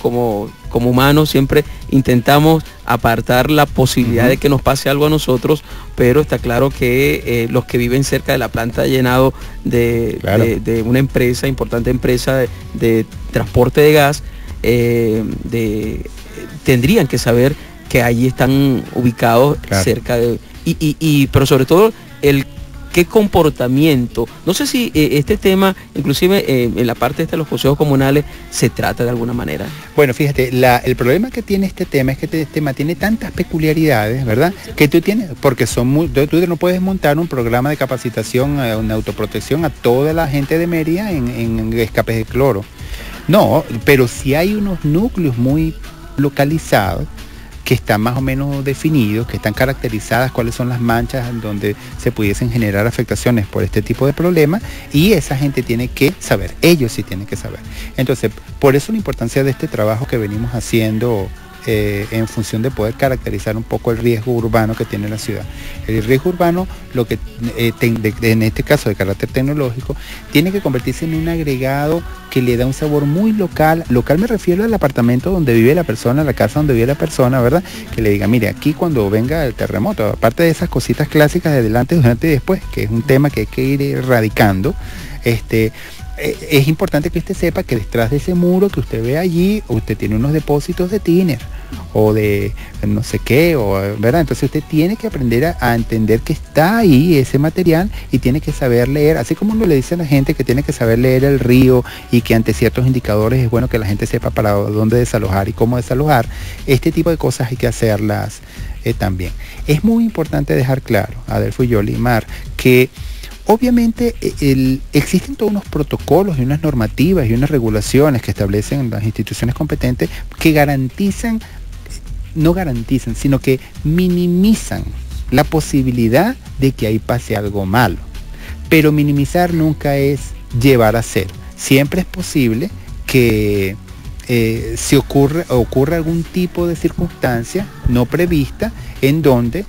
humanos siempre intentamos apartar la posibilidad de que nos pase algo a nosotros, pero está claro que los que viven cerca de la planta llenado de una empresa, importante empresa de transporte de gas, tendrían que saber que allí están ubicados cerca de... pero sobre todo qué comportamiento. No sé si este tema, inclusive en la parte de los consejos comunales, se trata de alguna manera. Bueno, fíjate, el problema que tiene este tema es que este tema tiene tantas peculiaridades, ¿verdad? Que tú tienes, porque tú no puedes montar un programa de capacitación, una autoprotección a toda la gente de Mérida en escapes de cloro. No, pero sí hay unos núcleos muy localizados que están más o menos definidos, que están caracterizadas cuáles son las manchas donde se pudiesen generar afectaciones por este tipo de problemas, y esa gente tiene que saber, ellos sí tienen que saber. Entonces, por eso la importancia de este trabajo que venimos haciendo en función de poder caracterizar un poco el riesgo urbano que tiene la ciudad. El riesgo urbano, en este caso de carácter tecnológico, tiene que convertirse en un agregado que le da un sabor muy local. Local me refiero al apartamento donde vive la persona, la casa donde vive la persona, ¿verdad? Que le diga, mire, aquí cuando venga el terremoto, aparte de esas cositas clásicas de adelante, durante y después, que es un tema que hay que ir erradicando, es importante que usted sepa que detrás de ese muro que usted ve allí, usted tiene unos depósitos de tiner o de no sé qué, ¿verdad? Entonces usted tiene que aprender a entender que está ahí ese material y tiene que saber leer, así como uno le dice a la gente que tiene que saber leer el río y que ante ciertos indicadores es bueno que la gente sepa para dónde desalojar y cómo desalojar. Este tipo de cosas hay que hacerlas también. Es muy importante dejar claro, Adelfo y Yoli y Mar, que obviamente existen todos unos protocolos y unas normativas y unas regulaciones que establecen las instituciones competentes que no garantizan, sino que minimizan la posibilidad de que ahí pase algo malo. Pero minimizar nunca es llevar a cero. Siempre es posible que si ocurra algún tipo de circunstancia no prevista en donde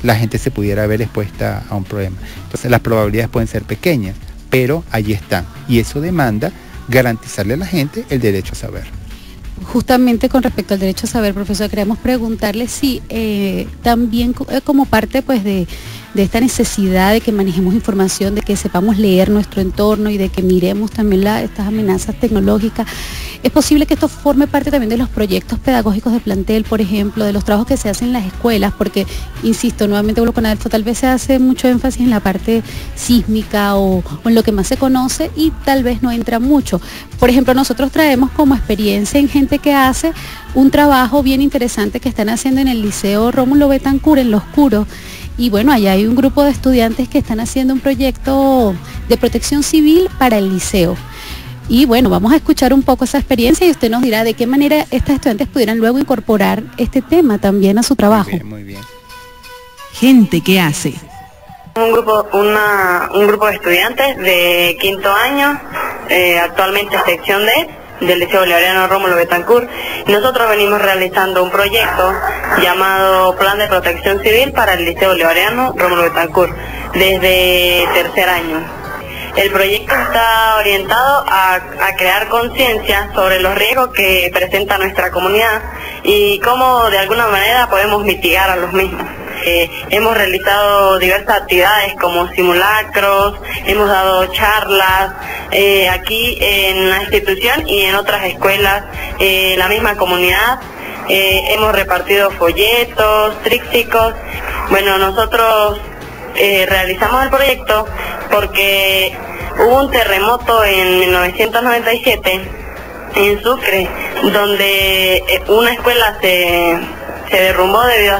la gente se pudiera ver expuesta a un problema. Entonces las probabilidades pueden ser pequeñas, pero allí están. Y eso demanda garantizarle a la gente el derecho a saber. Justamente con respecto al derecho a saber, profesor, queremos preguntarle si también como parte pues de esta necesidad de que manejemos información, de que sepamos leer nuestro entorno y de que miremos también estas amenazas tecnológicas, es posible que esto forme parte también de los proyectos pedagógicos de plantel, por ejemplo, de los trabajos que se hacen en las escuelas, porque, insisto, nuevamente vuelvo con Adelfo, tal vez se hace mucho énfasis en la parte sísmica o en lo que más se conoce y tal vez no entra mucho. Por ejemplo, nosotros traemos como experiencia en gente que hace un trabajo bien interesante que están haciendo en el Liceo Rómulo Betancourt, en Los Curos. Y bueno, allá hay un grupo de estudiantes que están haciendo un proyecto de protección civil para el liceo. Y bueno, vamos a escuchar un poco esa experiencia y usted nos dirá de qué manera estos estudiantes pudieran luego incorporar este tema también a su trabajo. Muy bien, muy bien. Gente que hace. Un grupo de estudiantes de quinto año, actualmente sección D, del Liceo Bolivariano Rómulo Betancourt. Nosotros venimos realizando un proyecto llamado Plan de Protección Civil para el Liceo Bolivariano Rómulo Betancourt desde tercer año. El proyecto está orientado a crear conciencia sobre los riesgos que presenta nuestra comunidad y cómo de alguna manera podemos mitigar a los mismos. Hemos realizado diversas actividades como simulacros, hemos dado charlas aquí en la institución y en otras escuelas, la misma comunidad. Hemos repartido folletos, trípticos. Bueno, nosotros realizamos el proyecto porque hubo un terremoto en 1997 en Sucre, donde una escuela se derrumbó debido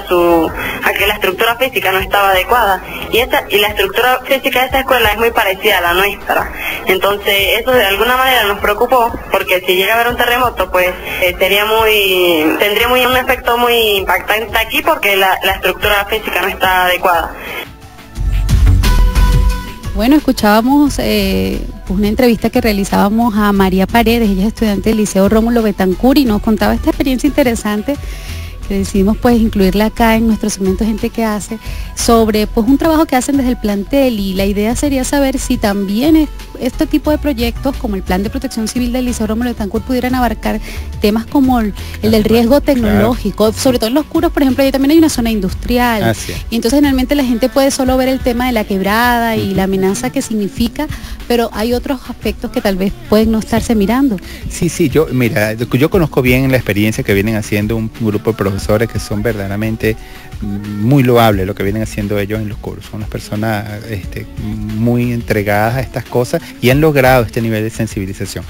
a que la estructura física no estaba adecuada y la estructura física de esta escuela es muy parecida a la nuestra. Entonces eso de alguna manera nos preocupó, porque si llega a haber un terremoto pues tendría un efecto muy impactante aquí, porque la estructura física no está adecuada. Bueno, escuchábamos una entrevista que realizábamos a María Paredes, ella es estudiante del Liceo Rómulo Betancourt y nos contaba esta experiencia interesante que decidimos pues incluirla acá en nuestro segmento Gente que hace, sobre pues un trabajo que hacen desde el plantel, y la idea sería saber si también este tipo de proyectos, como el Plan de Protección Civil del Liceo Rómulo Betancourt, pudieran abarcar temas como el del riesgo tecnológico, sobre todo en los curos, por ejemplo, ahí también hay una zona industrial, y entonces generalmente la gente puede solo ver el tema de la quebrada y la amenaza que significa, pero hay otros aspectos que tal vez pueden no estarse mirando. Sí, yo conozco bien la experiencia que vienen haciendo un grupo de profesores que son verdaderamente muy loables lo que vienen haciendo ellos en los cursos. Son unas personas muy entregadas a estas cosas y han logrado este nivel de sensibilización.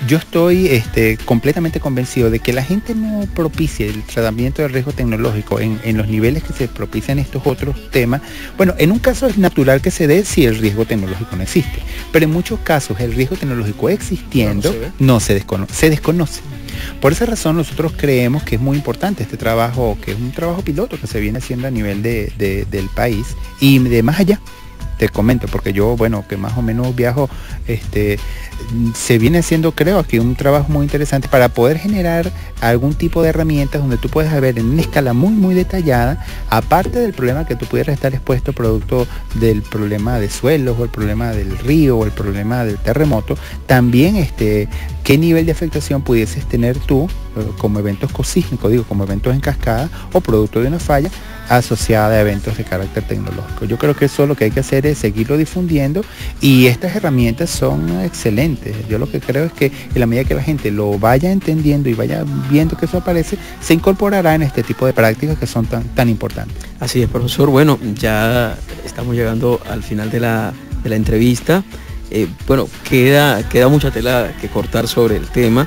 Yo estoy completamente convencido de que la gente no propicie el tratamiento del riesgo tecnológico en los niveles que se propician estos otros temas. Bueno, en un caso es natural que se dé si el riesgo tecnológico no existe, pero en muchos casos el riesgo tecnológico existiendo se desconoce. Por esa razón nosotros creemos que es muy importante este trabajo, que es un trabajo piloto que se viene haciendo a nivel del país y de más allá. Te comento, porque yo, que más o menos viajo, se viene haciendo, creo, aquí un trabajo muy interesante para poder generar algún tipo de herramientas donde tú puedes ver en una escala muy detallada, aparte del problema que tú pudieras estar expuesto producto del problema de suelos o el problema del río o el problema del terremoto, también qué nivel de afectación pudieses tener tú como eventos cosísmicos, como eventos en cascada o producto de una falla asociada a eventos de carácter tecnológico. Yo creo que eso lo que hay que hacer es seguirlo difundiendo y estas herramientas son excelentes. Yo lo que creo es que en la medida que la gente lo vaya entendiendo y vaya viendo que eso aparece, se incorporará en este tipo de prácticas que son tan importantes. Así es, profesor. Bueno, ya estamos llegando al final de la entrevista. Queda mucha tela que cortar sobre el tema.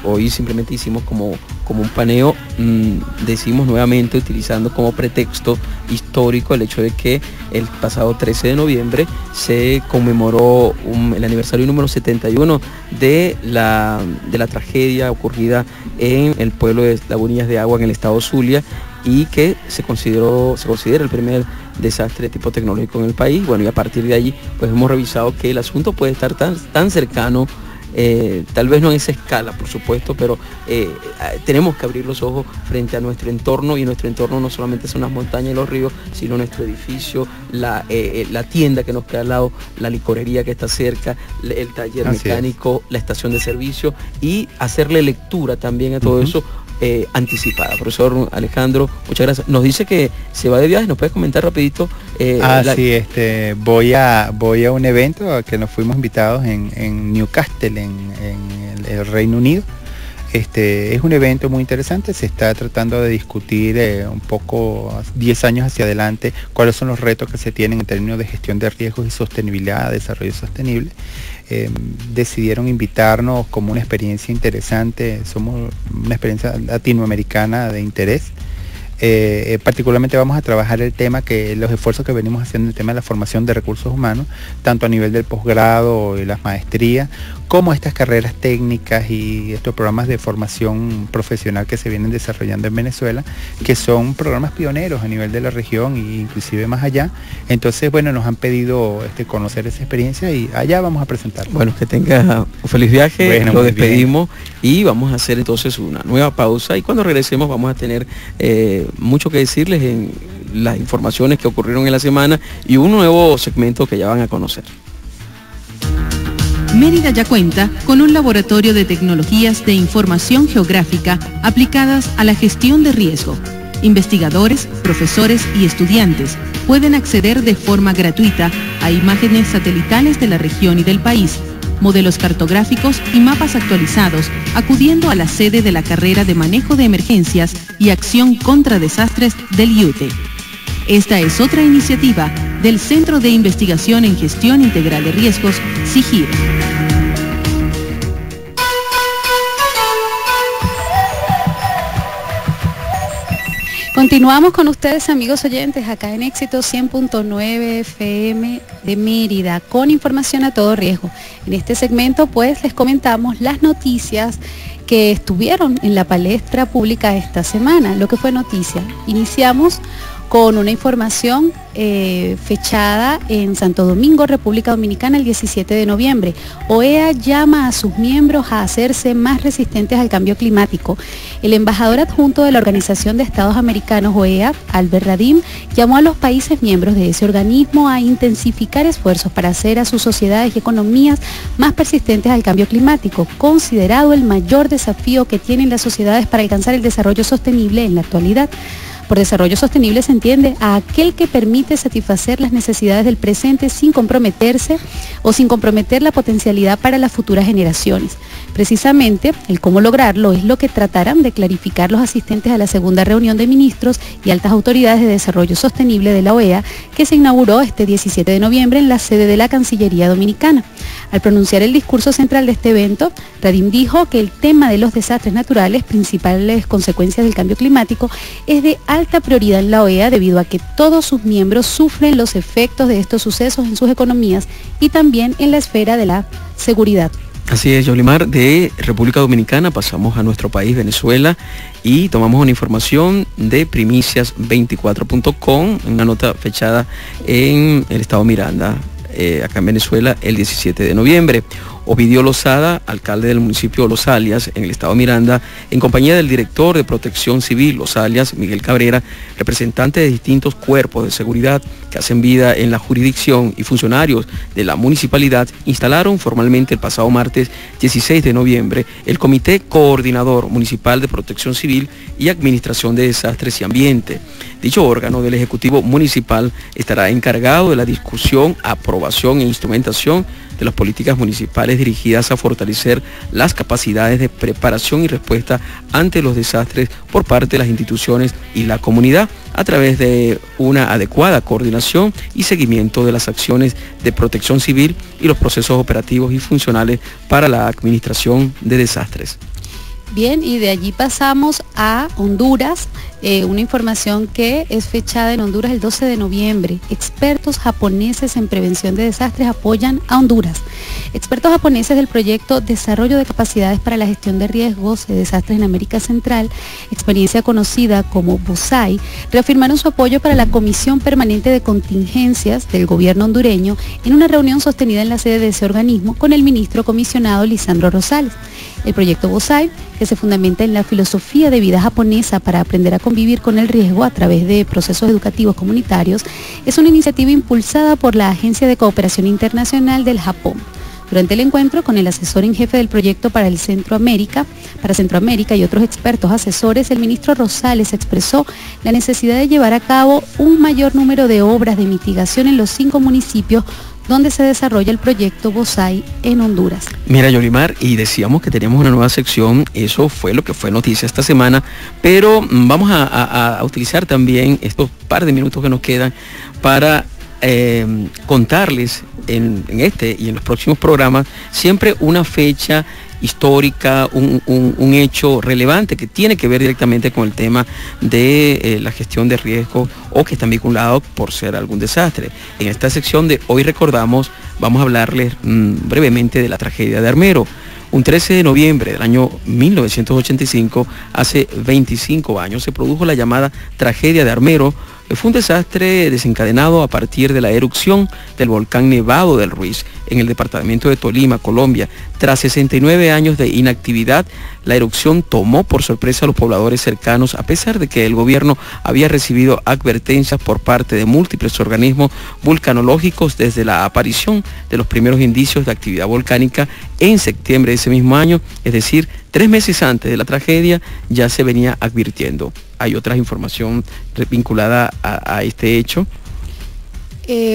Hoy simplemente hicimos como un paneo, decimos nuevamente, utilizando como pretexto histórico el hecho de que el pasado 13 de noviembre se conmemoró el aniversario número 71 de la tragedia ocurrida en el pueblo de Lagunillas de Agua, en el estado Zulia, y que se considera el primer desastre de tipo tecnológico en el país. Bueno, y a partir de allí pues hemos revisado que el asunto puede estar tan cercano, tal vez no en esa escala, por supuesto, pero tenemos que abrir los ojos frente a nuestro entorno, y nuestro entorno no solamente son las montañas y los ríos, sino nuestro edificio, la tienda que nos queda al lado, la licorería que está cerca, el taller mecánico, la estación de servicio, y hacerle lectura también a todo eso anticipada. Profesor Alejandro, muchas gracias. Nos dice que se va de viaje, ¿nos puede comentar rapidito? Voy a un evento a que nos fuimos invitados en Newcastle, en el Reino Unido. Es un evento muy interesante, se está tratando de discutir un poco 10 años hacia adelante cuáles son los retos que se tienen en términos de gestión de riesgos y sostenibilidad, desarrollo sostenible. Decidieron invitarnos como una experiencia interesante, somos una experiencia latinoamericana de interés. Particularmente vamos a trabajar el tema los esfuerzos que venimos haciendo en el tema de la formación de recursos humanos, tanto a nivel del posgrado y las maestrías, como estas carreras técnicas y estos programas de formación profesional que se vienen desarrollando en Venezuela, que son programas pioneros a nivel de la región e inclusive más allá. Entonces, nos han pedido conocer esa experiencia y allá vamos a presentarlo. Bueno, que tenga un feliz viaje, lo despedimos y vamos a hacer entonces una nueva pausa, y cuando regresemos vamos a tener mucho que decirles en las informaciones que ocurrieron en la semana y un nuevo segmento que ya van a conocer. Mérida ya cuenta con un laboratorio de tecnologías de información geográfica aplicadas a la gestión de riesgo. Investigadores, profesores y estudiantes pueden acceder de forma gratuita a imágenes satelitales de la región y del país, modelos cartográficos y mapas actualizados, acudiendo a la sede de la carrera de Manejo de Emergencias y Acción contra Desastres del IUTE. Esta es otra iniciativa del Centro de Investigación en Gestión Integral de Riesgos, CIGIR. Continuamos con ustedes, amigos oyentes, acá en Éxito 100.9 FM de Mérida, con información a todo riesgo. En este segmento, pues, les comentamos las noticias que estuvieron en la palestra pública esta semana. Lo que fue noticia, iniciamos con una información fechada en Santo Domingo, República Dominicana, el 17 de noviembre. OEA llama a sus miembros a hacerse más resistentes al cambio climático. El embajador adjunto de la Organización de Estados Americanos, OEA, Albert Radim, llamó a los países miembros de ese organismo a intensificar esfuerzos para hacer a sus sociedades y economías más persistentes al cambio climático, considerado el mayor desafío que tienen las sociedades para alcanzar el desarrollo sostenible en la actualidad. Por desarrollo sostenible se entiende a aquel que permite satisfacer las necesidades del presente sin comprometerse o sin comprometer la potencialidad para las futuras generaciones. Precisamente, el cómo lograrlo es lo que tratarán de clarificar los asistentes a la segunda reunión de ministros y altas autoridades de desarrollo sostenible de la OEA, que se inauguró este 17 de noviembre en la sede de la Cancillería Dominicana. Al pronunciar el discurso central de este evento, Radim dijo que el tema de los desastres naturales, principales consecuencias del cambio climático, es de alta prioridad en la OEA debido a que todos sus miembros sufren los efectos de estos sucesos en sus economías y también en la esfera de la seguridad. Así es, Yolimar. De República Dominicana pasamos a nuestro país, Venezuela, y tomamos una información de primicias24.com, una nota fechada en el estado Miranda, acá en Venezuela, el 17 de noviembre. Ovidio Lozada, alcalde del municipio de Los Alias, en el estado Miranda, en compañía del director de Protección Civil Los Alias, Miguel Cabrera, representantes de distintos cuerpos de seguridad que hacen vida en la jurisdicción y funcionarios de la municipalidad, instalaron formalmente el pasado martes 16 de noviembre el Comité Coordinador Municipal de Protección Civil y Administración de Desastres y Ambiente. Dicho órgano del Ejecutivo Municipal estará encargado de la discusión, aprobación e instrumentación de las políticas municipales dirigidas a fortalecer las capacidades de preparación y respuesta ante los desastres por parte de las instituciones y la comunidad a través de una adecuada coordinación y seguimiento de las acciones de protección civil y los procesos operativos y funcionales para la administración de desastres. Bien, y de allí pasamos a Honduras, una información que es fechada en Honduras el 12 de noviembre. Expertos japoneses en prevención de desastres apoyan a Honduras. Expertos japoneses del proyecto Desarrollo de Capacidades para la Gestión de Riesgos de Desastres en América Central, experiencia conocida como BOSAI, reafirmaron su apoyo para la Comisión Permanente de Contingencias del gobierno hondureño en una reunión sostenida en la sede de ese organismo con el ministro comisionado Lisandro Rosales. El proyecto BOSAI, que se fundamenta en la filosofía de vida japonesa para aprender a convivir con el riesgo a través de procesos educativos comunitarios, es una iniciativa impulsada por la Agencia de Cooperación Internacional del Japón. Durante el encuentro con el asesor en jefe del proyecto para Centroamérica y otros expertos asesores, el ministro Rosales expresó la necesidad de llevar a cabo un mayor número de obras de mitigación en los 5 municipios donde se desarrolla el proyecto BOSAI en Honduras. Mira, Yolimar, y decíamos que teníamos una nueva sección, eso fue lo que fue noticia esta semana, pero vamos a utilizar también estos par de minutos que nos quedan para contarles en este y en los próximos programas siempre una fecha histórica, un hecho relevante que tiene que ver directamente con el tema de la gestión de riesgos o que están vinculados por ser algún desastre. En esta sección de Hoy Recordamos vamos a hablarles brevemente de la tragedia de Armero. Un 13 de noviembre del año 1985, hace 25 años, se produjo la llamada tragedia de Armero. Fue un desastre desencadenado a partir de la erupción del volcán Nevado del Ruiz en el departamento de Tolima, Colombia. Tras 69 años de inactividad, la erupción tomó por sorpresa a los pobladores cercanos, a pesar de que el gobierno había recibido advertencias por parte de múltiples organismos vulcanológicos desde la aparición de los primeros indicios de actividad volcánica en septiembre de ese mismo año, es decir, 3 meses antes de la tragedia ya se venía advirtiendo. Hay otra información vinculada a este hecho.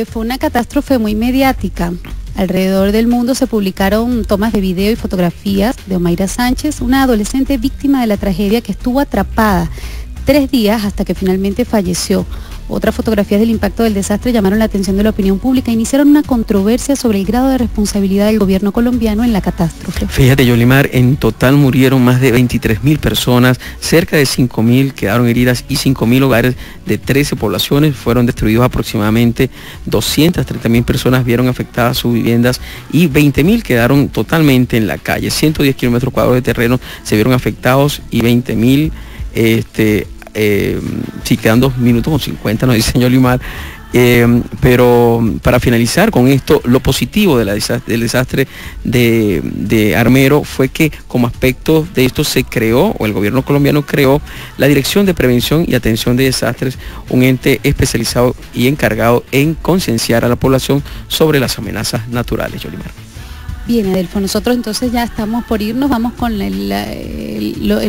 Fue una catástrofe muy mediática. Alrededor del mundo se publicaron tomas de video y fotografías de Omaira Sánchez, una adolescente víctima de la tragedia que estuvo atrapada 3 días hasta que finalmente falleció. Otras fotografías del impacto del desastre llamaron la atención de la opinión pública e iniciaron una controversia sobre el grado de responsabilidad del gobierno colombiano en la catástrofe. Fíjate, Yolimar, en total murieron más de 23.000 personas, cerca de 5.000 quedaron heridas y 5.000 hogares de 13 poblaciones fueron destruidos. Aproximadamente 230.000 personas vieron afectadas sus viviendas y 20.000 quedaron totalmente en la calle. 110 kilómetros cuadrados de terreno se vieron afectados y 20.000 sí, quedan 2 minutos con 50, nos dice Yolimar. Pero para finalizar con esto, lo positivo del desastre de Armero fue que como aspecto de esto se creó, o el gobierno colombiano creó, la Dirección de Prevención y Atención de Desastres, un ente especializado y encargado en concienciar a la población sobre las amenazas naturales. Yolimar. Bien, Adelfo, nosotros entonces ya estamos por irnos, vamos con la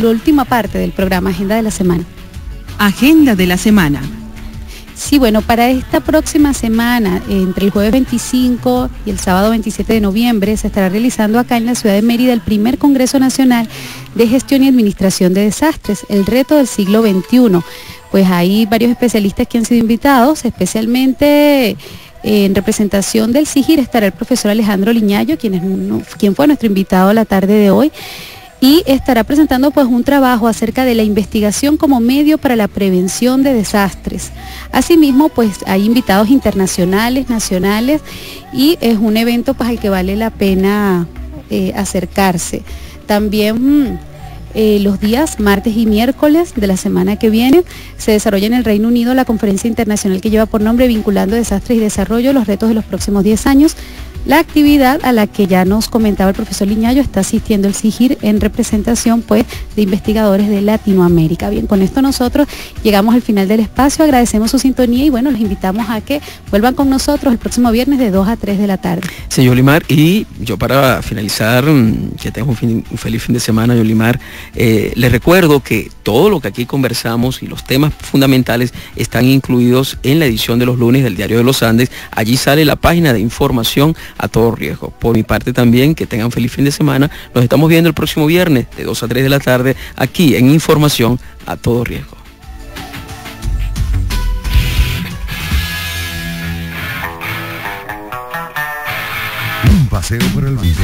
última parte del programa, Agenda de la Semana. Agenda de la Semana. Sí, bueno, para esta próxima semana, entre el jueves 25 y el sábado 27 de noviembre, se estará realizando acá en la ciudad de Mérida el primer Congreso Nacional de Gestión y Administración de Desastres, el reto del siglo XXI. Pues hay varios especialistas que han sido invitados, especialmente en representación del SIGIR estará el profesor Alejandro Liñayo, quien fue nuestro invitado la tarde de hoy, y estará presentando pues un trabajo acerca de la investigación como medio para la prevención de desastres. Asimismo, pues hay invitados internacionales, nacionales, y es un evento pues al que vale la pena acercarse. También los días martes y miércoles de la semana que viene se desarrolla en el Reino Unido la conferencia internacional que lleva por nombre Vinculando Desastres y Desarrollo, los retos de los próximos 10 años. La actividad a la que ya nos comentaba el profesor Liñayo está asistiendo el SIGIR en representación pues de investigadores de Latinoamérica. Bien, con esto nosotros llegamos al final del espacio, agradecemos su sintonía y bueno, los invitamos a que vuelvan con nosotros el próximo viernes de 2 a 3 de la tarde. Sí, Yolimar, y yo para finalizar, que tenga un feliz fin de semana, Yolimar, les recuerdo que todo lo que aquí conversamos y los temas fundamentales están incluidos en la edición de los lunes del Diario de los Andes. Allí sale la página de información a todo riesgo. Por mi parte también, que tengan feliz fin de semana. Nos estamos viendo el próximo viernes de 2 a 3 de la tarde aquí en Información a todo riesgo. Un paseo por el mundo.